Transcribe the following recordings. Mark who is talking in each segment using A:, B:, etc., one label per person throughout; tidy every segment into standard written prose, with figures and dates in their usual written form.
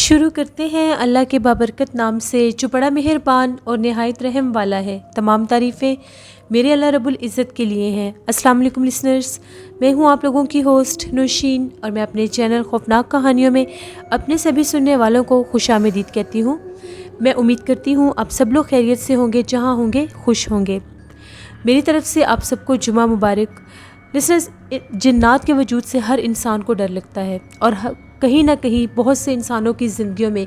A: शुरू करते हैं अल्लाह के बाबरकत नाम से जो बड़ा मेहरबान और नहायत रहम वाला है। तमाम तारीफ़ें मेरे अल्लाह रब्बुल इज़्ज़त के लिए हैं। अस्सलाम वालेकुम लिसनर्स, मैं हूं आप लोगों की होस्ट नौशीन और मैं अपने चैनल खौफनाक कहानियों में अपने सभी सुनने वालों को खुशामदीद कहती हूं। मैं उम्मीद करती हूं आप सब लोग खैरियत से होंगे, जहां होंगे खुश होंगे। मेरी तरफ़ से आप सबको जुमा मुबारक। लिसनर्स, जिन्नात के वजूद से हर इंसान को डर लगता है और कहीं ना कहीं बहुत से इंसानों की ज़िंदगियों में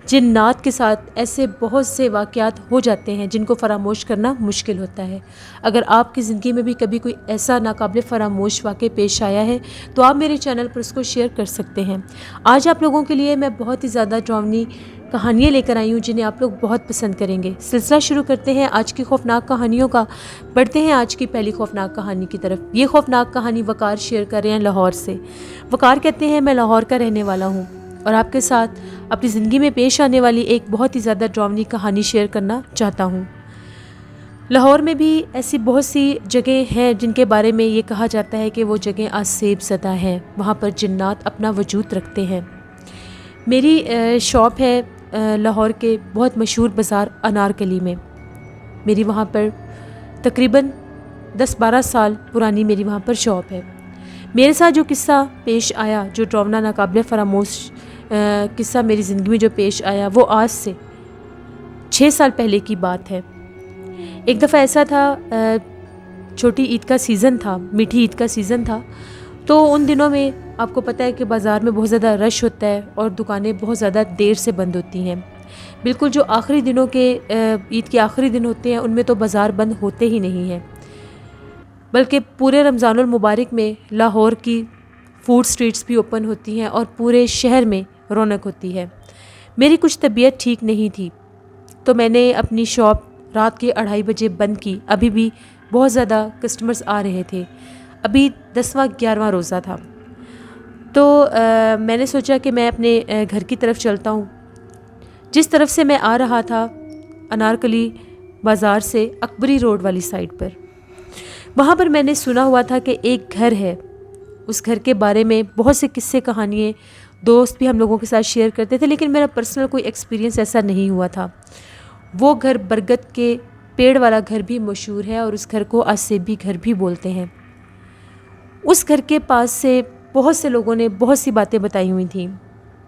A: जिन्नात के साथ ऐसे बहुत से वाक़यात हो जाते हैं जिनको फ़रामोश करना मुश्किल होता है। अगर आपकी ज़िंदगी में भी कभी कोई ऐसा नाकाबिल फ़रामोश वाक़या पेश आया है तो आप मेरे चैनल पर उसको शेयर कर सकते हैं। आज आप लोगों के लिए मैं बहुत ही ज़्यादा डरावनी कहानियाँ लेकर आई हूँ जिन्हें आप लोग बहुत पसंद करेंगे। सिलसिला शुरू करते हैं आज की खौफनाक कहानियों का। बढ़ते हैं आज की पहली खौफनाक कहानी की तरफ। ये खौफनाक कहानी वकार शेयर कर रहे हैं लाहौर से। वकार कहते हैं, मैं लाहौर का रहने वाला हूँ और आपके साथ अपनी ज़िंदगी में पेश आने वाली एक बहुत ही ज़्यादा डरावनी कहानी शेयर करना चाहता हूँ। लाहौर में भी ऐसी बहुत सी जगह हैं जिनके बारे में ये कहा जाता है कि वो जगह आसेब ज़दा हैं, वहाँ पर जिन्नात अपना वजूद रखते हैं। मेरी शॉप है लाहौर के बहुत मशहूर बाज़ार अनारकली में। मेरी वहाँ पर तकरीबन 10-12 साल पुरानी मेरी वहाँ पर शॉप है। मेरे साथ जो किस्सा पेश आया, जो डरावना नाकाबिल फ़रामोश किस्सा मेरी ज़िंदगी में जो पेश आया, वो आज से 6 साल पहले की बात है। एक दफ़ा ऐसा था, छोटी ईद का सीज़न था, मीठी ईद का सीज़न था। तो उन दिनों में आपको पता है कि बाज़ार में बहुत ज़्यादा रश होता है और दुकानें बहुत ज़्यादा देर से बंद होती हैं। बिल्कुल जो आखिरी दिनों के ईद के आखिरी दिन होते हैं उनमें तो बाज़ार बंद होते ही नहीं हैं, बल्कि पूरे रमज़ानुल मुबारक में लाहौर की फूड स्ट्रीट्स भी ओपन होती हैं और पूरे शहर में रौनक होती है। मेरी कुछ तबीयत ठीक नहीं थी तो मैंने अपनी शॉप रात के 2:30 बजे बंद की। अभी भी बहुत ज़्यादा कस्टमर्स आ रहे थे। अभी 10वां-11वां रोज़ा था। तो मैंने सोचा कि मैं अपने घर की तरफ चलता हूँ। जिस तरफ से मैं आ रहा था अनारकली बाज़ार से अकबरी रोड वाली साइड पर, वहाँ पर मैंने सुना हुआ था कि एक घर है। उस घर के बारे में बहुत से किस्से कहानियाँ दोस्त भी हम लोगों के साथ शेयर करते थे, लेकिन मेरा पर्सनल कोई एक्सपीरियंस ऐसा नहीं हुआ था। वो घर बरगद के पेड़ वाला घर भी मशहूर है और उस घर को आसेबी घर भी बोलते हैं। उस घर के पास से बहुत से लोगों ने बहुत सी बातें बताई हुई थी।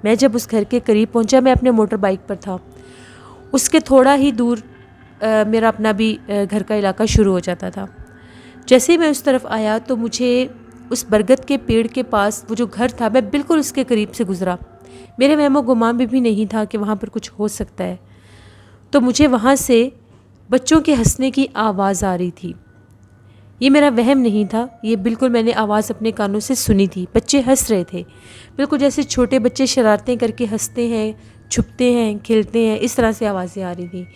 A: मैं जब उस घर के करीब पहुंचा, मैं अपने मोटर बाइक पर था। उसके थोड़ा ही दूर मेरा अपना भी घर का इलाका शुरू हो जाता था। जैसे ही मैं उस तरफ आया तो मुझे उस बरगद के पेड़ के पास वो जो घर था, मैं बिल्कुल उसके करीब से गुज़रा। मेरे वहमो गुमान में भी नहीं था कि वहाँ पर कुछ हो सकता है। तो मुझे वहाँ से बच्चों के हंसने की आवाज़ आ रही थी। ये मेरा वहम नहीं था, ये बिल्कुल मैंने आवाज़ अपने कानों से सुनी थी। बच्चे हंस रहे थे, बिल्कुल जैसे छोटे बच्चे शरारतें करके हंसते हैं, छुपते हैं, खेलते हैं, इस तरह से आवाज़ें आ रही थी।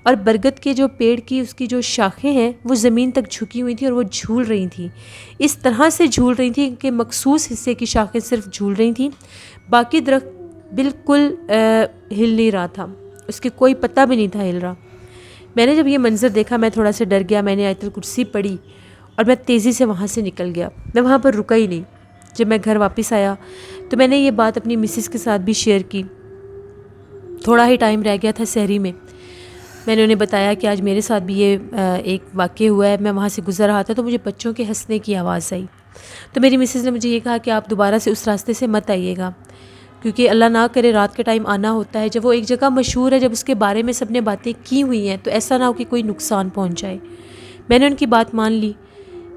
A: और बरगद के जो पेड़ की उसकी जो शाखें हैं वो ज़मीन तक झुकी हुई थी और वो झूल रही थी। इस तरह से झूल रही थी कि मखसूस हिस्से की शाखें सिर्फ झूल रही थी, बाकी दरख्त बिल्कुल हिल नहीं रहा था, उसके कोई पत्ता भी नहीं था हिल रहा। मैंने जब ये मंज़र देखा मैं थोड़ा सा डर गया। मैंने आयतुल कुर्सी पढ़ी और मैं तेज़ी से वहाँ से निकल गया। मैं वहाँ पर रुका ही नहीं। जब मैं घर वापस आया तो मैंने ये बात अपनी मिसेस के साथ भी शेयर की। थोड़ा ही टाइम रह गया था सहरी में। मैंने उन्हें बताया कि आज मेरे साथ भी ये एक वाक़या हुआ है। मैं वहाँ से गुज़र रहा था तो मुझे बच्चों के हंसने की आवाज़ आई। तो मेरी मिसेस ने मुझे ये कहा कि आप दोबारा से उस रास्ते से मत आइएगा, क्योंकि अल्लाह ना करे रात के टाइम आना होता है। जब वो एक जगह मशहूर है, जब उसके बारे में सब ने बातें की हुई हैं, तो ऐसा ना हो कि कोई नुकसान पहुँच जाए। मैंने उनकी बात मान ली।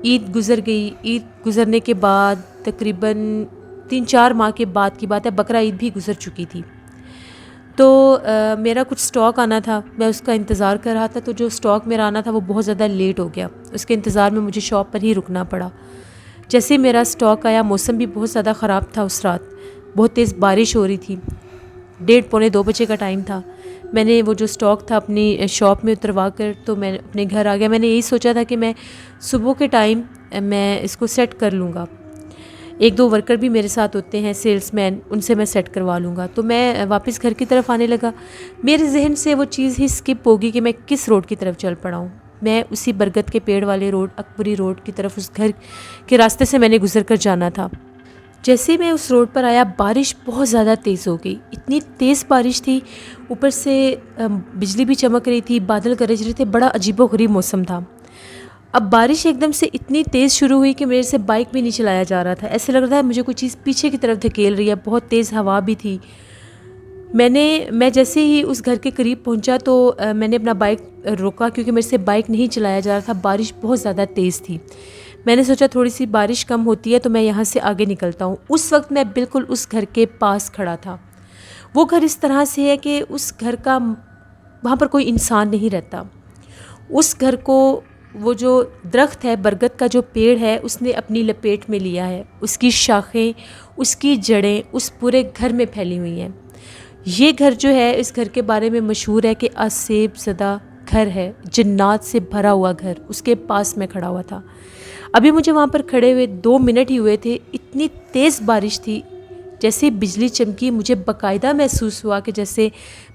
A: ईद गुज़र गई। ईद गुज़रने के बाद तकरीबन 3-4 माह के बाद की बात है, बकरा ईद भी गुज़र चुकी थी। तो मेरा कुछ स्टॉक आना था, मैं उसका इंतज़ार कर रहा था। तो जो स्टॉक मेरा आना था वो बहुत ज़्यादा लेट हो गया। उसके इंतज़ार में मुझे शॉप पर ही रुकना पड़ा। जैसे ही मेरा स्टॉक आया, मौसम भी बहुत ज़्यादा ख़राब था उस रात, बहुत तेज़ बारिश हो रही थी, 1:30-2 का टाइम था। मैंने वो जो स्टॉक था अपनी शॉप में उतरवा कर तो मैं अपने घर आ गया। मैंने यही सोचा था कि मैं सुबह के टाइम मैं इसको सेट कर लूँगा। 1-2 वर्कर भी मेरे साथ होते हैं सेल्समैन, उनसे मैं सेट करवा लूँगा। तो मैं वापस घर की तरफ आने लगा। मेरे जहन से वो चीज़ ही स्किप होगी कि मैं किस रोड की तरफ चल पड़ा हूँ। मैं उसी बरगद के पेड़ वाले रोड, अकबरी रोड की तरफ, उस घर के रास्ते से मैंने गुजर कर जाना था। जैसे ही मैं उस रोड पर आया, बारिश बहुत ज़्यादा तेज़ हो गई। इतनी तेज़ बारिश थी, ऊपर से बिजली भी चमक रही थी, बादल गरज रहे थे, बड़ा अजीबोगरीब मौसम था। अब बारिश एकदम से इतनी तेज़ शुरू हुई कि मेरे से बाइक भी नहीं चलाया जा रहा था। ऐसे लग रहा था मुझे कोई चीज़ पीछे की तरफ धकेल रही है। बहुत तेज़ हवा भी थी। मैं जैसे ही उस घर के करीब पहुंचा तो मैंने अपना बाइक रोका, क्योंकि मेरे से बाइक नहीं चलाया जा रहा था। बारिश बहुत ज़्यादा तेज़ थी। मैंने सोचा थोड़ी सी बारिश कम होती है तो मैं यहाँ से आगे निकलता हूँ। उस वक्त मैं बिल्कुल उस घर के पास खड़ा था। वो घर इस तरह से है कि उस घर का, वहाँ पर कोई इंसान नहीं रहता। उस घर को वो जो दरख्त है, बरगद का जो पेड़ है, उसने अपनी लपेट में लिया है। उसकी शाखें, उसकी जड़ें उस पूरे घर में फैली हुई हैं। ये घर जो है, इस घर के बारे में मशहूर है कि असेब ज़दा घर है, जन्नात से भरा हुआ घर। उसके पास मैं खड़ा हुआ था। अभी मुझे वहाँ पर खड़े हुए 2 मिनट ही हुए थे, इतनी तेज़ बारिश थी। जैसे बिजली चमकी, मुझे बाकायदा महसूस हुआ कि जैसे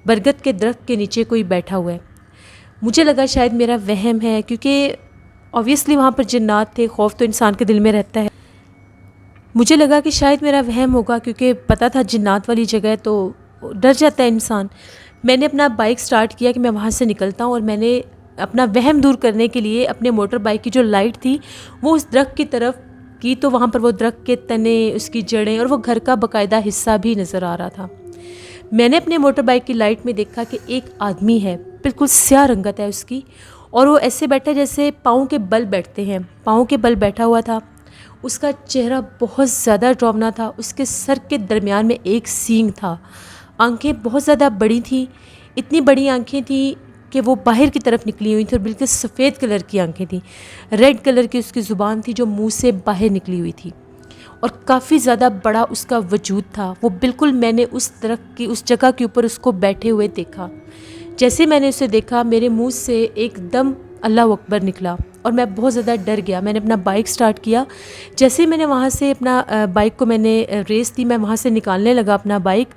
A: बरगद के दरख्त के नीचे कोई बैठा हुआ है। मुझे लगा शायद मेरा वहम है, क्योंकि ऑब्वियसली वहाँ पर जिन्नात थे। खौफ तो इंसान के दिल में रहता है। मुझे लगा कि शायद मेरा वहम होगा, क्योंकि पता था जिन्नात वाली जगह तो डर जाता है इंसान। मैंने अपना बाइक स्टार्ट किया कि मैं वहाँ से निकलता हूँ, और मैंने अपना वहम दूर करने के लिए अपने मोटर बाइक की जो लाइट थी वो उस दरख्त की तरफ की, तो वहाँ पर वो दरख्त के तने, उसकी जड़ें और वो घर का बाकायदा हिस्सा भी नज़र आ रहा था। मैंने अपने मोटर बाइक की लाइट में देखा कि एक आदमी है, बिल्कुल स्याह रंगत है उसकी, और वो ऐसे बैठा जैसे पाँव के बल बैठते हैं, पाँव के बल बैठा हुआ था। उसका चेहरा बहुत ज़्यादा डरावना था। उसके सर के दरमियान में एक सींग था। आंखें बहुत ज़्यादा बड़ी थीं, इतनी बड़ी आंखें थीं कि वो बाहर की तरफ निकली हुई थी, और बिल्कुल सफ़ेद कलर की आंखें थीं। रेड कलर की उसकी ज़ुबान थी जो मुंह से बाहर निकली हुई थी, और काफ़ी ज़्यादा बड़ा उसका वजूद था। वो बिल्कुल, मैंने उस दरख्त की, उस जगह के ऊपर उसको बैठे हुए देखा। जैसे मैंने उसे देखा, मेरे मुंह से एकदम अल्लाह अकबर निकला, और मैं बहुत ज़्यादा डर गया। मैंने अपना बाइक स्टार्ट किया। जैसे मैंने वहाँ से अपना बाइक को मैंने रेस दी, मैं वहाँ से निकालने लगा अपना बाइक,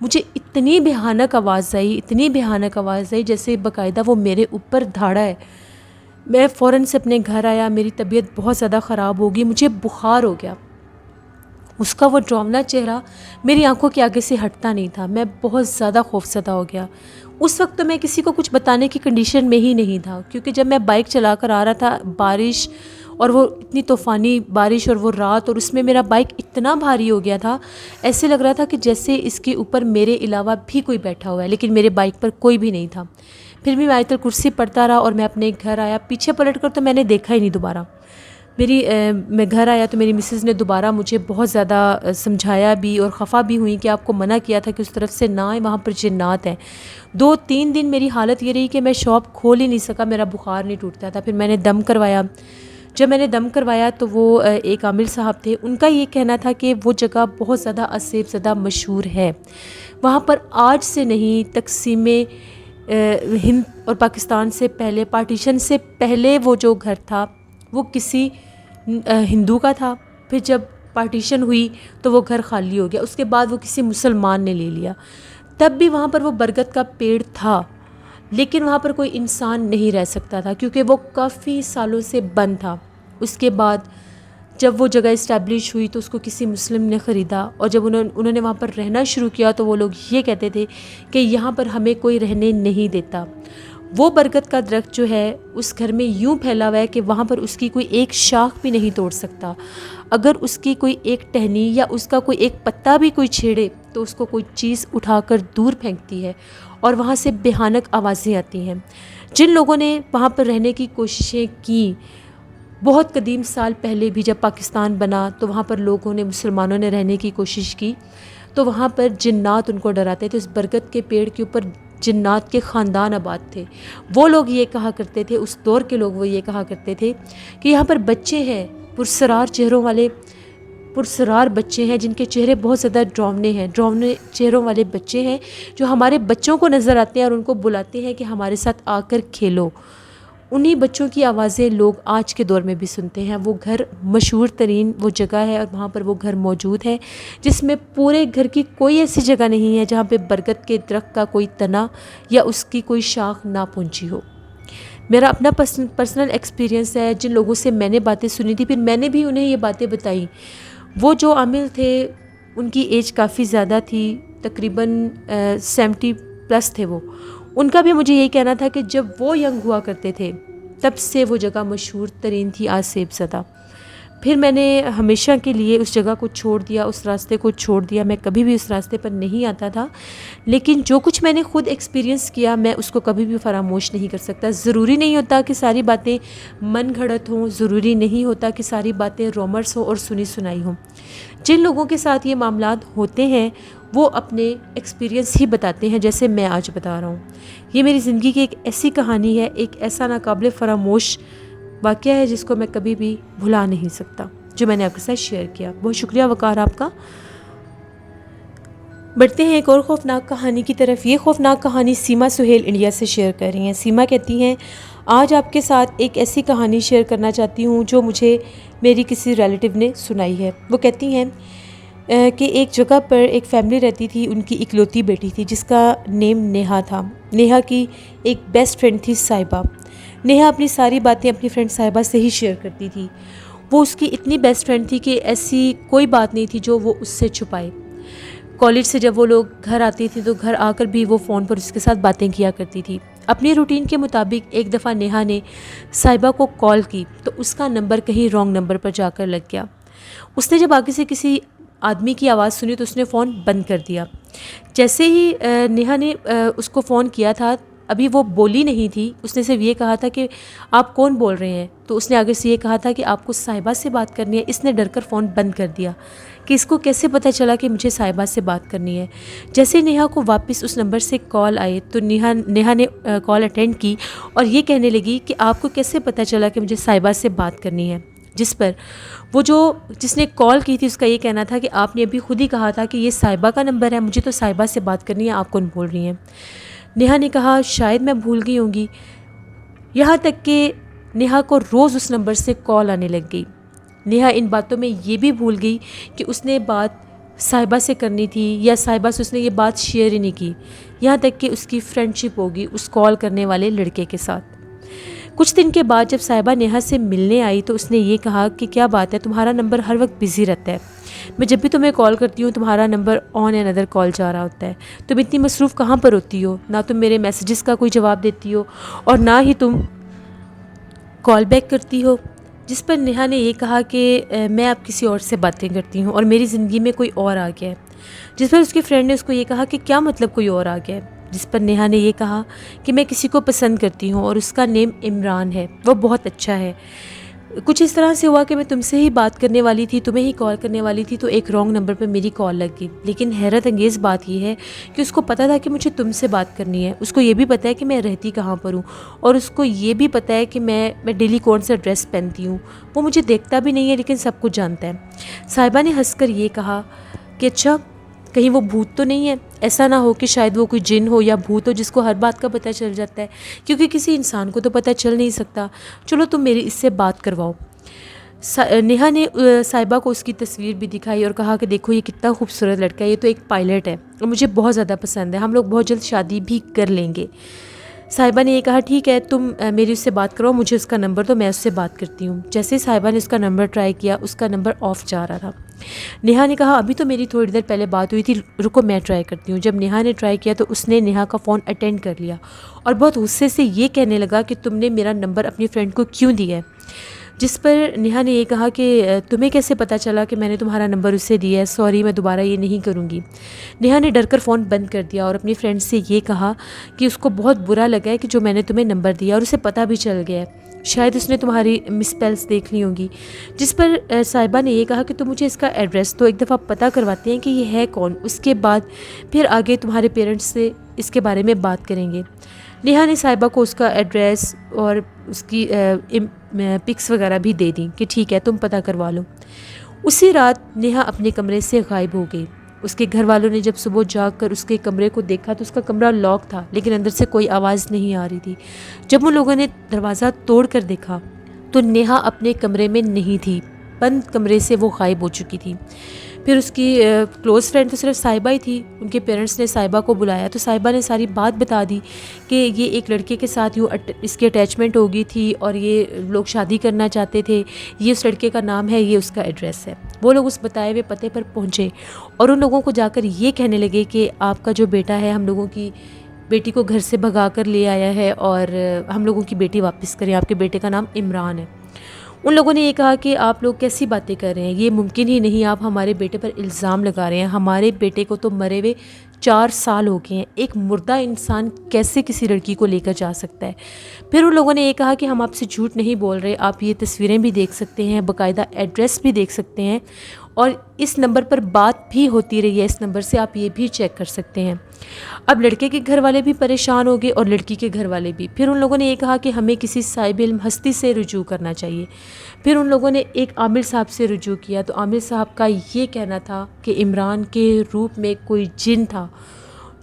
A: मुझे इतनी भयानक आवाज़ आई, इतनी भयानक आवाज़ आई जैसे बाकायदा वो मेरे ऊपर धाड़ा है। मैं फ़ौरन से अपने घर आया। मेरी तबीयत बहुत ज़्यादा ख़राब हो गई, मुझे बुखार हो गया। उसका वो डरावना चेहरा मेरी आंखों के आगे से हटता नहीं था। मैं बहुत ज़्यादा खौफज़दा हो गया। उस वक्त तो मैं किसी को कुछ बताने की कंडीशन में ही नहीं था, क्योंकि जब मैं बाइक चला कर आ रहा था, बारिश और वो इतनी तूफ़ानी बारिश और वो रात, और उसमें मेरा बाइक इतना भारी हो गया था, ऐसे लग रहा था कि जैसे इसके ऊपर मेरे अलावा भी कोई बैठा हुआ है, लेकिन मेरे बाइक पर कोई भी नहीं था। फिर भी मैं आयतुल कुर्सी पढ़ता रहा और मैं अपने घर आया। पीछे पलट कर तो मैंने देखा ही नहीं दोबारा। मैं घर आया तो मेरी मिसेज़ ने दोबारा मुझे बहुत ज़्यादा समझाया भी और ख़फ़ा भी हुई कि आपको मना किया था कि उस तरफ से ना आए, वहाँ पर जिन्नात हैं। 2-3 दिन मेरी हालत ये रही कि मैं शॉप खोल ही नहीं सका, मेरा बुखार नहीं टूटता था। फिर मैंने दम करवाया। जब मैंने दम करवाया तो वो एक आमिर साहब थे, उनका ये कहना था कि वो जगह बहुत ज़्यादा असेब ज़दा मशहूर है। वहाँ पर आज से नहीं, तकसीम हिंद और पाकिस्तान से पहले, पार्टीशन से पहले वो जो घर था वो किसी हिंदू का था। फिर जब पार्टीशन हुई तो वो घर खाली हो गया। उसके बाद वो किसी मुसलमान ने ले लिया। तब भी वहाँ पर वो बरगद का पेड़ था, लेकिन वहाँ पर कोई इंसान नहीं रह सकता था, क्योंकि वो काफ़ी सालों से बंद था। उसके बाद जब वो जगह इस्टेब्लिश हुई तो उसको किसी मुस्लिम ने ख़रीदा, और जब उन्होंने वहाँ पर रहना शुरू किया तो वो लोग ये कहते थे कि यहाँ पर हमें कोई रहने नहीं देता। वो बरगद का दरख्त जो है उस घर में यूँ फैला हुआ है कि वहाँ पर उसकी कोई एक शाख भी नहीं तोड़ सकता। अगर उसकी कोई एक टहनी या उसका कोई एक पत्ता भी कोई छेड़े तो उसको कोई चीज़ उठाकर दूर फेंकती है, और वहाँ से भयानक आवाज़ें आती हैं। जिन लोगों ने वहाँ पर रहने की कोशिशें की, बहुत कदीम साल पहले भी जब पाकिस्तान बना तो वहाँ पर लोगों ने, मुसलमानों ने रहने की कोशिश की, तो वहाँ पर जिन्नात उनको डराते थे। उस बरगद के पेड़ के ऊपर जिन्नात के ख़ानदान आबाद थे। वो लोग ये कहा करते थे, उस दौर के लोग वो ये कहा करते थे कि यहाँ पर बच्चे हैं, पुरस्रार चेहरों वाले पुरस्रार बच्चे हैं, जिनके चेहरे बहुत ज़्यादा डरावने चेहरों वाले बच्चे हैं, जो हमारे बच्चों को नज़र आते हैं और उनको बुलाते हैं कि हमारे साथ आकर खेलो। उन्हीं बच्चों की आवाज़ें लोग आज के दौर में भी सुनते हैं। वो घर मशहूर तरीन वो जगह है और वहाँ पर वो घर मौजूद है, जिसमें पूरे घर की कोई ऐसी जगह नहीं है जहाँ पे बरगद के दरख्त का कोई तना या उसकी कोई शाख ना पहुँची हो। मेरा अपना पर्सनल एक्सपीरियंस है। जिन लोगों से मैंने बातें सुनी थी, फिर मैंने भी उन्हें ये बातें बताई। वो जो आमिल थे, उनकी एज काफ़ी ज़्यादा थी, तकरीबन 70+ थे वो। उनका भी मुझे यही कहना था कि जब वो यंग हुआ करते थे तब से वो जगह मशहूर तरीन थी आसेब ज़दा। फिर मैंने हमेशा के लिए उस जगह को छोड़ दिया, उस रास्ते को छोड़ दिया। मैं कभी भी उस रास्ते पर नहीं आता था, लेकिन जो कुछ मैंने खुद एक्सपीरियंस किया मैं उसको कभी भी फरामोश नहीं कर सकता। ज़रूरी नहीं होता कि सारी बातें मन घड़त हों, ज़रूरी नहीं होता कि सारी बातें रोमर्स हों और सुनी सुनाई हों। जिन लोगों के साथ ये मामलात होते हैं वो अपने एक्सपीरियंस ही बताते हैं, जैसे मैं आज बता रहा हूँ। ये मेरी ज़िंदगी की एक ऐसी कहानी है, एक ऐसा नाकाबिले फरामोश वाक़या है जिसको मैं कभी भी भुला नहीं सकता, जो मैंने आपके साथ शेयर किया। बहुत शुक्रिया वकार आपका। बढ़ते हैं एक और ख़ौफनाक कहानी की तरफ। ये ख़ौफनाक कहानी सीमा सुहेल इंडिया से शेयर कर रही हैं। सीमा कहती हैं, आज आपके साथ एक ऐसी कहानी शेयर करना चाहती हूँ जो मुझे मेरी किसी रिलेटिव ने सुनाई है। वो कहती हैं कि एक जगह पर एक फैमिली रहती थी, उनकी इकलौती बेटी थी जिसका नेम नेहा था। नेहा की एक बेस्ट फ्रेंड थी साहिबा। नेहा अपनी सारी बातें अपनी फ्रेंड साहिबा से ही शेयर करती थी। वो उसकी इतनी बेस्ट फ्रेंड थी कि ऐसी कोई बात नहीं थी जो वो उससे छुपाए। कॉलेज से जब वो लोग घर आती थी तो घर आकर भी वो फ़ोन पर उसके साथ बातें किया करती थी। अपनी रूटीन के मुताबिक एक दफ़ा नेहा ने साहिबा को कॉल की तो उसका नंबर कहीं रॉन्ग नंबर पर जाकर लग गया। उसने जब आगे से किसी आदमी की आवाज़ सुनी तो उसने फ़ोन बंद कर दिया। जैसे ही नेहा ने उसको फ़ोन किया था, अभी वो बोली नहीं थी, उसने सिर्फ ये कहा था कि आप कौन बोल रहे हैं। तो उसने आगे से ये कहा था कि आपको साहिबा से बात करनी है। इसने डरकर फ़ोन बंद कर दिया कि इसको कैसे पता चला कि मुझे साहिबा से बात करनी है। जैसे ही नेहा को वापस उस नंबर से कॉल आए तो नेहा ने कॉल अटेंड की और ये कहने लगी कि आपको कैसे पता चला कि मुझे साहिबा से बात करनी है। जिस पर वो जिसने कॉल की थी उसका ये कहना था कि आपने अभी खुद ही कहा था कि ये साहिबा का नंबर है, मुझे तो साहिबा से बात करनी है, आप कौन बोल रही हैं। नेहा ने कहा शायद मैं भूल गई होंगी। यहाँ तक कि नेहा को रोज़ उस नंबर से कॉल आने लग गई। नेहा इन बातों में ये भी भूल गई कि उसने बात साहिबा से करनी थी या साहिबा से उसने ये बात शेयर ही नहीं की। यहाँ तक कि उसकी फ्रेंडशिप होगी उस कॉल करने वाले लड़के के साथ। कुछ दिन के बाद जब साहिबा नेहा से मिलने आई तो उसने ये कहा कि क्या बात है, तुम्हारा नंबर हर वक्त बिज़ी रहता है। मैं जब भी तुम्हें कॉल करती हूँ तुम्हारा number on and other call जा रहा होता है। तुम इतनी मसरूफ़ कहाँ पर होती हो, ना तुम मेरे मैसेजेस का कोई जवाब देती हो और ना ही तुम कॉल बैक करती हो। जिस पर नेहा ने ये कहा कि मैं अब किसी और से बातें करती हूँ और मेरी ज़िंदगी में कोई और आ गया है। जिस पर उसकी फ्रेंड ने उसको ये कहा कि क्या मतलब कोई और आ गया है। जिस पर नेहा ने ये कहा कि मैं किसी को पसंद करती हूँ और उसका नेम इमरान है, वो बहुत अच्छा है। कुछ इस तरह से हुआ कि मैं तुमसे ही बात करने वाली थी, तुम्हें ही कॉल करने वाली थी, तो एक रॉन्ग नंबर पर मेरी कॉल लग गई। लेकिन हैरत अंगेज़ बात यह है कि उसको पता था कि मुझे तुमसे बात करनी है। उसको ये भी पता है कि मैं रहती कहाँ पर हूँ और उसको ये भी पता है कि मैं डेली कौन सा ड्रेस पहनती हूँ। वो मुझे देखता भी नहीं है लेकिन सब कुछ जानता है। साहिबा ने हंसकर ये कहा कि अच्छा कहीं वो भूत तो नहीं है। ऐसा ना हो कि शायद वो कोई जिन हो या भूत हो जिसको हर बात का पता चल जाता है, क्योंकि किसी इंसान को तो पता चल नहीं सकता। चलो तुम मेरी इससे बात करवाओ। नेहा ने साहिबा को उसकी तस्वीर भी दिखाई और कहा कि देखो ये कितना खूबसूरत लड़का है, ये तो एक पायलट है और मुझे बहुत ज़्यादा पसंद है, हम लोग बहुत जल्द शादी भी कर लेंगे। साहिबा ने ये कहा ठीक है तुम मेरी उससे बात करो, मुझे उसका नंबर दो, मैं उससे बात करती हूँ। जैसे ही साहिबा ने उसका नंबर ट्राई किया उसका नंबर ऑफ जा रहा था। नेहा ने कहा अभी तो मेरी थोड़ी देर पहले बात हुई थी, रुको मैं ट्राई करती हूँ। जब नेहा ने ट्राई किया तो उसने नेहा का फ़ोन अटेंड कर लिया और बहुत गुस्से से ये कहने लगा कि तुमने मेरा नंबर अपनी फ्रेंड को क्यों दिया है। जिस पर नेहा ने ये कहा कि तुम्हें कैसे पता चला कि मैंने तुम्हारा नंबर उससे दिया है, सॉरी मैं दोबारा ये नहीं करूँगी। नेहा ने डरकर फ़ोन बंद कर दिया और अपनी फ्रेंड से ये कहा कि उसको बहुत बुरा लगा है कि जो मैंने तुम्हें नंबर दिया और उसे पता भी चल गया है, शायद उसने तुम्हारी मिसस्पेल्स देख ली होंगी। जिस पर साहिबा ने ये कहा कि तुम मुझे इसका एड्रेस तो एक दफ़ा पता करवाते हैं कि ये है कौन, उसके बाद फिर आगे तुम्हारे पेरेंट्स से इसके बारे में बात करेंगे। नेहा ने साहिबा को उसका एड्रेस और उसकी पिक्स वगैरह भी दे दी कि ठीक है तुम पता करवा लो। उसी रात नेहा अपने कमरे से गायब हो गई। उसके घर वालों ने जब सुबह जाकर उसके कमरे को देखा तो उसका कमरा लॉक था, लेकिन अंदर से कोई आवाज़ नहीं आ रही थी। जब उन लोगों ने दरवाज़ा तोड़ कर देखा तो नेहा अपने कमरे में नहीं थी, बंद कमरे से वो गायब हो चुकी थी। फिर उसकी क्लोज़ फ्रेंड तो सिर्फ साहिबा ही थी। उनके पेरेंट्स ने साहिबा को बुलाया तो साहिबा ने सारी बात बता दी कि ये एक लड़के के साथ यूँ इसकी अटैचमेंट हो गई थी और ये लोग शादी करना चाहते थे, ये उस लड़के का नाम है, ये उसका एड्रेस है। वो लोग उस बताए हुए पते पर पहुँचे और उन लोगों को जाकर ये कहने लगे कि आपका जो बेटा है हम लोगों की बेटी को घर से भगा कर ले आया है और हम लोगों की बेटी वापस करें, आपके बेटे का नाम इमरान है। उन लोगों ने ये कहा कि आप लोग कैसी बातें कर रहे हैं, ये मुमकिन ही नहीं, आप हमारे बेटे पर इल्ज़ाम लगा रहे हैं, हमारे बेटे को तो मरे हुए 4 साल हो गए हैं, एक मुर्दा इंसान कैसे किसी लड़की को लेकर जा सकता है। फिर उन लोगों ने ये कहा कि हम आपसे झूठ नहीं बोल रहे, आप ये तस्वीरें भी देख सकते हैं, बाकायदा एड्रेस भी देख सकते हैं और इस नंबर पर बात भी होती रही है, इस नंबर से आप ये भी चेक कर सकते हैं। अब लड़के के घर वाले भी परेशान हो गए और लड़की के घर वाले भी। फिर उन लोगों ने ये कहा कि हमें किसी साहिब इल्म हस्ती से रुजू करना चाहिए। फिर उन लोगों ने एक आमिर साहब से रुजू किया तो आमिर साहब का ये कहना था कि इमरान के रूप में कोई जिन था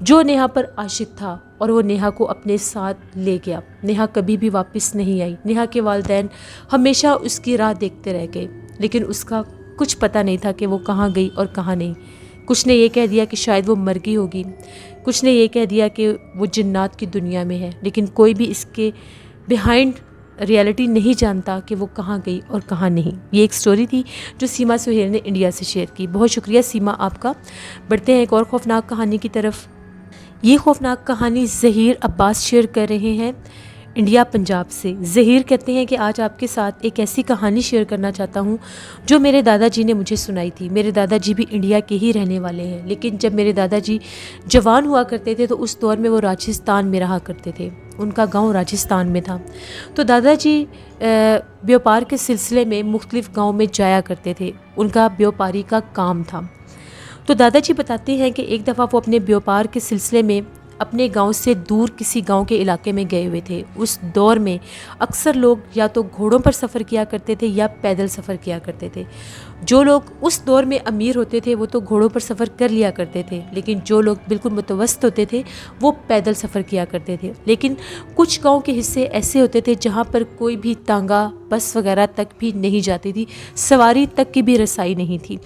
A: जो नेहा पर आशिक था और वो नेहा को अपने साथ ले गया। नेहा कभी भी वापस नहीं आई। नेहा के वालिदैन हमेशा उसकी राह देखते रह गए, लेकिन उसका कुछ पता नहीं था कि वो कहाँ गई और कहाँ नहीं। कुछ ने ये कह दिया कि शायद वो मर गई होगी, कुछ ने ये कह दिया कि वो जिन्नात की दुनिया में है, लेकिन कोई भी इसके बिहाइंड रियलिटी नहीं जानता कि वो कहाँ गई और कहाँ नहीं। ये एक स्टोरी थी जो सीमा सुहेल ने इंडिया से शेयर की। बहुत शुक्रिया सीमा आपका। बढ़ते हैं एक और खौफनाक कहानी की तरफ। ये खौफनाक कहानी ज़हीर अब्बास शेयर कर रहे हैं इंडिया पंजाब से। ज़हीर कहते हैं कि आज आपके साथ एक ऐसी कहानी शेयर करना चाहता हूँ जो मेरे दादाजी ने मुझे सुनाई थी। मेरे दादाजी भी इंडिया के ही रहने वाले हैं, लेकिन जब मेरे दादाजी जवान हुआ करते थे तो उस दौर में वो राजस्थान में रहा करते थे। उनका गांव राजस्थान में था। तो दादाजी व्यापार के सिलसिले में मुख्तलिफ़ गाँव में जाया करते थे। उनका व्यापारी का काम था। तो दादाजी बताते हैं कि एक दफ़ा वो अपने व्यापार के सिलसिले में अपने गांव से दूर किसी गांव के इलाके में गए हुए थे। उस दौर में अक्सर लोग या तो घोड़ों पर सफ़र किया करते थे या पैदल सफ़र किया करते थे। जो लोग उस दौर में अमीर होते थे वो तो घोड़ों पर सफ़र कर लिया करते थे, लेकिन जो लोग बिल्कुल मुतवस्सित होते थे वो पैदल सफ़र किया करते थे। लेकिन कुछ गाँव के हिस्से ऐसे होते थे जहाँ पर कोई भी तांगा बस वगैरह तक भी नहीं जाती थी, सवारी तक की भी रसाई नहीं थी।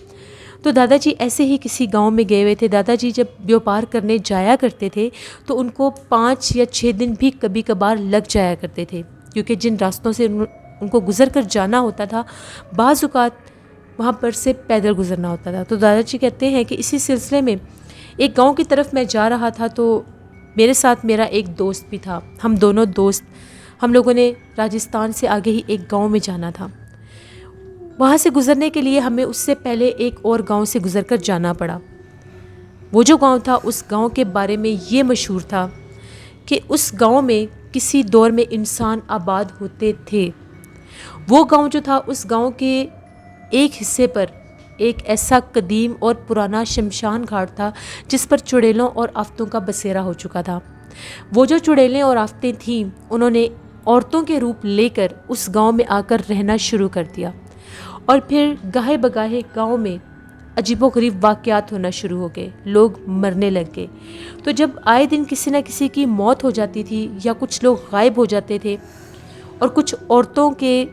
A: तो दादाजी ऐसे ही किसी गांव में गए हुए थे। दादाजी जब व्यापार करने जाया करते थे तो उनको 5 या 6 दिन भी कभी कभार लग जाया करते थे, क्योंकि जिन रास्तों से उनको गुजर कर जाना होता था बाज़ औक़ात वहाँ पर से पैदल गुजरना होता था। तो दादाजी कहते हैं कि इसी सिलसिले में एक गाँव की तरफ मैं जा रहा था तो मेरे साथ मेरा एक दोस्त भी था। हम दोनों दोस्त, हम लोगों ने राजस्थान से आगे ही एक गाँव में जाना था। वहाँ से गुज़रने के लिए हमें उससे पहले एक और गांव से गुज़र कर जाना पड़ा। वो जो गांव था उस गांव के बारे में ये मशहूर था कि उस गांव में किसी दौर में इंसान आबाद होते थे। वो गांव जो था, उस गांव के एक हिस्से पर एक ऐसा कदीम और पुराना शमशान घाट था जिस पर चुड़ैलों और आफ़तों का बसेरा हो चुका था। वो जो चुड़ैलें और आफ़तें थीं उन्होंने औरतों के रूप लेकर उस गाँव में आकर रहना शुरू कर दिया और फिर गाहे बगाहे गांव में अजीबोगरीब वाक़यात होना शुरू हो गए। लोग मरने लग गए। तो जब आए दिन किसी न किसी की मौत हो जाती थी या कुछ लोग गायब हो जाते थे और कुछ औरतों के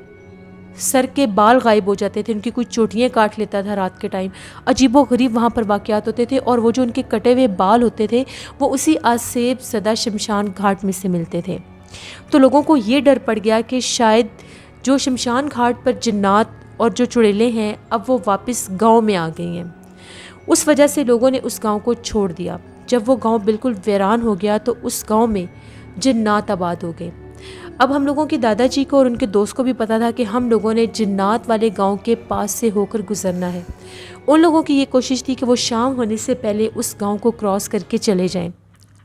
A: सर के बाल गायब हो जाते थे, उनकी कोई चोटियाँ काट लेता था रात के टाइम, अजीबोगरीब वहाँ पर वाक़यात होते थे। और वो जो उनके कटे हुए बाल होते थे वो उसी आसेब सदा शमशान घाट में से मिलते थे। तो लोगों को ये डर पड़ गया कि शायद जो शमशान घाट पर जिन्नात और जो चुड़ैलें हैं अब वो वापस गांव में आ गई हैं। उस वजह से लोगों ने उस गांव को छोड़ दिया। जब वो गांव बिल्कुल वीरान हो गया तो उस गांव में जिन्नात आबाद हो गए। अब हम लोगों के दादाजी को और उनके दोस्त को भी पता था कि हम लोगों ने जिन्नात वाले गांव के पास से होकर गुजरना है। उन लोगों की ये कोशिश थी कि वो शाम होने से पहले उस गाँव को क्रॉस करके चले जाएँ,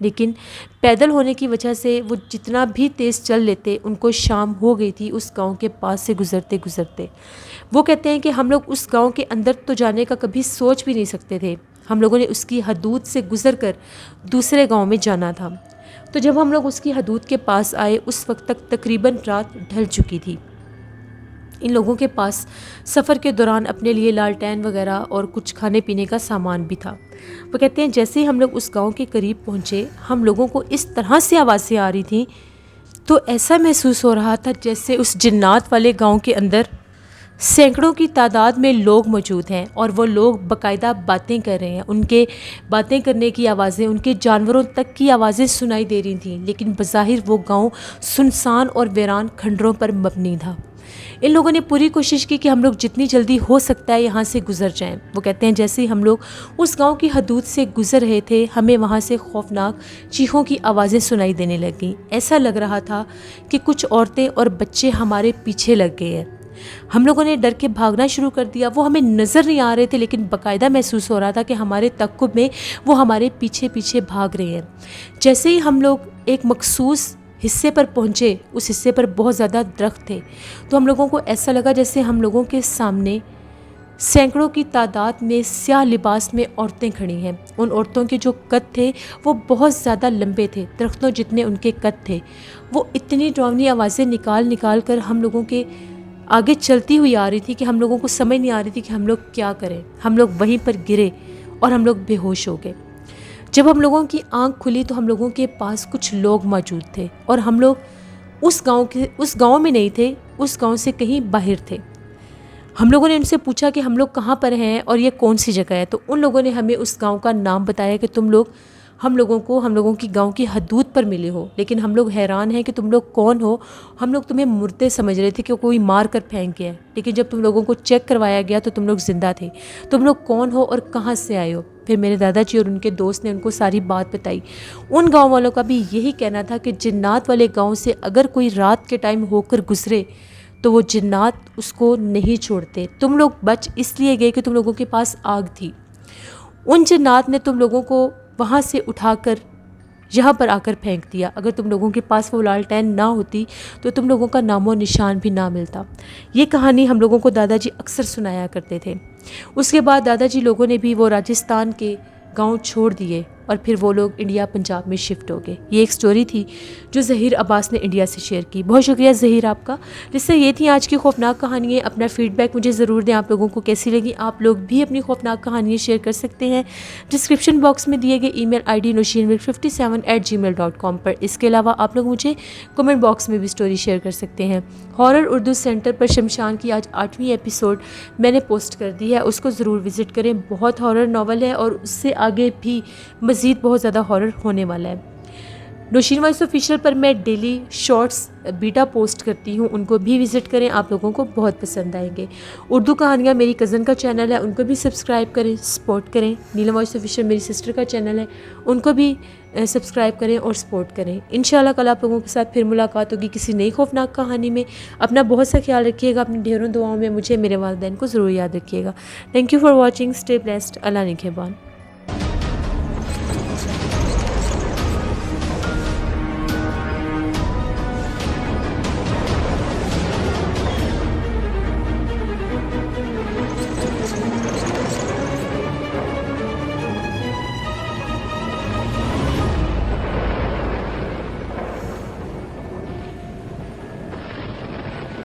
A: लेकिन पैदल होने की वजह से वो जितना भी तेज़ चल लेते उनको शाम हो गई थी उस गांव के पास से गुज़रते गुज़रते। वो कहते हैं कि हम लोग उस गांव के अंदर तो जाने का कभी सोच भी नहीं सकते थे। हम लोगों ने उसकी हदूद से गुज़र कर दूसरे गांव में जाना था। तो जब हम लोग उसकी हदूद के पास आए उस वक्त तक तकरीबन रात ढल चुकी थी। इन लोगों के पास सफ़र के दौरान अपने लिए लालटेन वगैरह और कुछ खाने पीने का सामान भी था। वो कहते हैं जैसे ही हम लोग उस गांव के करीब पहुंचे, हम लोगों को इस तरह से आवाज़ें आ रही थी, तो ऐसा महसूस हो रहा था जैसे उस जिन्नात वाले गांव के अंदर सैकड़ों की तादाद में लोग मौजूद हैं और वो लोग बाकायदा बातें कर रहे हैं। उनके बातें करने की आवाज़ें, उनके जानवरों तक की आवाज़ें सुनाई दे रही थीं, लेकिन बज़ाहिर वो गांव सुनसान और वीरान खंडरों पर मबनी था। इन लोगों ने पूरी कोशिश की कि हम लोग जितनी जल्दी हो सकता है यहाँ से गुज़र जाएं। वो कहते हैं जैसे ही हम लोग उस गांव की हदूद से गुज़र रहे थे, हमें वहाँ से खौफनाक चीखों की आवाज़ें सुनाई देने लगीं। ऐसा लग रहा था कि कुछ औरतें और बच्चे हमारे पीछे लग गए हैं। हम लोगों ने डर के भागना शुरू कर दिया। वो हमें नज़र नहीं आ रहे थे, लेकिन बाकायदा महसूस हो रहा था कि हमारे तक़ुब में वो हमारे पीछे पीछे भाग रहे हैं। जैसे ही हम लोग एक मखसूस हिस्से पर पहुँचे, उस हिस्से पर बहुत ज़्यादा दरख्त थे, तो हम लोगों को ऐसा लगा जैसे हम लोगों के सामने सैकड़ों की तादाद में स्याह लिबास में औरतें खड़ी हैं। उन औरतों के जो कद थे वो बहुत ज़्यादा लंबे थे, दरख्तों जितने उनके कद थे। वो इतनी डरावनी आवाज़ें निकाल निकाल कर हम लोगों के आगे चलती हुई आ रही थी कि हम लोगों को समझ नहीं आ रही थी कि हम लोग क्या करें। हम लोग वहीं पर गिरे और हम लोग बेहोश हो गए। जब हम लोगों की आंख खुली तो हम लोगों के पास कुछ लोग मौजूद थे और हम लोग उस गांव में नहीं थे, उस गांव से कहीं बाहर थे। हम लोगों ने उनसे पूछा कि हम लोग कहाँ पर हैं और ये कौन सी जगह है। तो उन लोगों ने हमें उस गांव का नाम बताया कि तुम लोग हम लोगों की गांव की हदूद पर मिले हो, लेकिन हम लोग हैरान हैं कि तुम लोग कौन हो। हम लोग तुम्हें मुर्दे समझ रहे थे कि कोई मार कर फेंक गया है, लेकिन जब तुम लोगों को चेक करवाया गया तो तुम लोग ज़िंदा थे। तुम लोग कौन हो और कहाँ से आए हो? फिर मेरे दादाजी और उनके दोस्त ने उनको सारी बात बताई। उन गाँव वालों का भी यही कहना था कि जिन्नात वाले गाँव से अगर कोई रात के टाइम होकर गुजरे तो वो जिन्नात उसको नहीं छोड़ते। तुम लोग बच इसलिए गए कि तुम लोगों के पास आग थी। उन जिन्नात ने तुम लोगों को वहाँ से उठाकर यहाँ पर आकर फेंक दिया। अगर तुम लोगों के पास वो लालटेन ना होती तो तुम लोगों का नामो निशान भी ना मिलता। ये कहानी हम लोगों को दादाजी अक्सर सुनाया करते थे। उसके बाद दादाजी लोगों ने भी वो राजस्थान के गांव छोड़ दिए और फिर वो लोग इंडिया पंजाब में शिफ्ट हो गए। ये एक स्टोरी थी जो ज़हीर अब्बास ने इंडिया से शेयर की। बहुत शुक्रिया ज़हीर आपका। जिससे ये थी आज की खौफनाक कहानियाँ। अपना फीडबैक मुझे ज़रूर दें, आप लोगों को कैसी लगी। आप लोग भी अपनी खौफनाक कहानियाँ शेयर कर सकते हैं डिस्क्रिप्शन बॉक्स में दिए गए email ID noshinmilk57@gmail.com पर। इसके अलावा आप लोग मुझे कमेंट बॉक्स में भी स्टोरी शेयर कर सकते हैं। हॉरर उर्दू सेंटर पर शमशान की आज 8वीं एपिसोड मैंने पोस्ट कर दी है, उसको ज़रूर विज़िट करें। बहुत हॉरर नॉवल है और उससे आगे भी मज़ीद बहुत ज़्यादा हॉरर होने वाला है। नौशीन वॉइस ऑफिशियल पर मैं डेली शॉर्ट्स बीटा पोस्ट करती हूँ, उनको भी विज़िट करें, आप लोगों को बहुत पसंद आएंगे। उर्दू कहानियाँ मेरी कज़न का चैनल है, उनको भी सब्सक्राइब करें, सपोर्ट करें। नीलम वॉइस ऑफिशियल मेरी सिस्टर का चैनल है, उनको भी सब्सक्राइब करें और सपोर्ट करें। इंशाल्लाह कल आप लोगों के साथ फिर मुलाकात होगी किसी नई खौफनाक कहानी में। अपना बहुत सा ख्याल रखिएगा, अपनी ढेरों दुआओं में मुझे मेरे वालिदैन को ज़रूर याद रखिएगा। Thank you for watching, stay blessed, अल्लाह निगहबान।